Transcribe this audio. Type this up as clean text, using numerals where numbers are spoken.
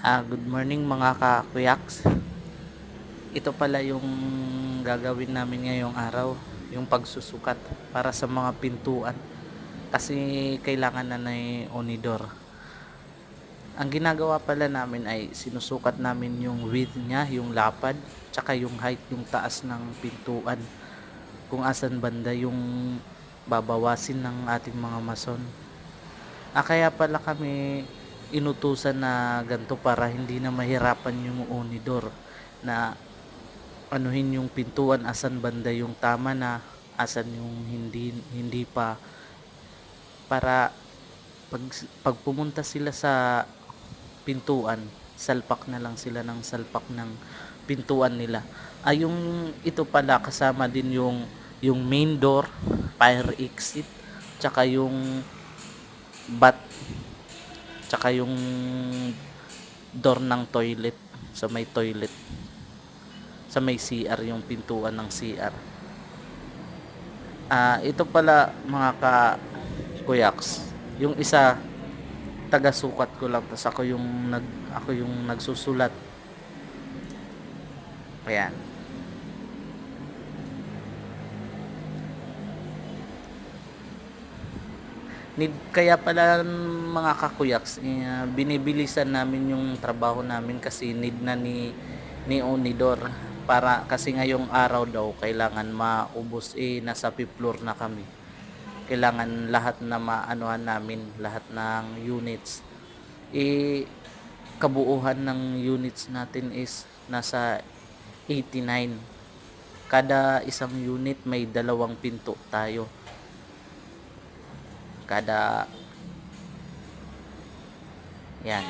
Good morning mga kakuyaks. Ito pala yung gagawin namin ngayong araw, yung pagsusukat para sa mga pintuan. Kasi kailangan na ng onidor. Ang ginagawa pala namin ay sinusukat namin yung width niya, yung lapad, tsaka yung height, yung taas ng pintuan. Kung asan banda yung babawasin ng ating mga mason. Kaya pala kami inutusan na ganito para hindi na mahirapan yung onidor na anuhin yung pintuan, asan banda yung tama na, asan yung hindi pa, para pag, pag pumunta sila sa pintuan, salpak na lang sila ng salpak ng pintuan nila. Yung ito pala kasama din yung main door, fire exit, tsaka yung bat, tsaka yung door ng toilet, sa may toilet, sa may CR, yung pintuan ng CR. Ito pala mga kuyaks, yung isa taga-sukat ko lang, tapos ako yung nagsusulat. Ayan. Kaya pala mga kakuyaks, binibilisan namin yung trabaho namin kasi need na ni Onidor, para kasi ngayong araw daw kailangan maubos, nasa 5th floor na kami. Kailangan lahat na maanuhan namin, lahat ng units. Kabuuhan ng units natin is nasa 89. Kada isang unit may dalawang pinto tayo. Kada yan.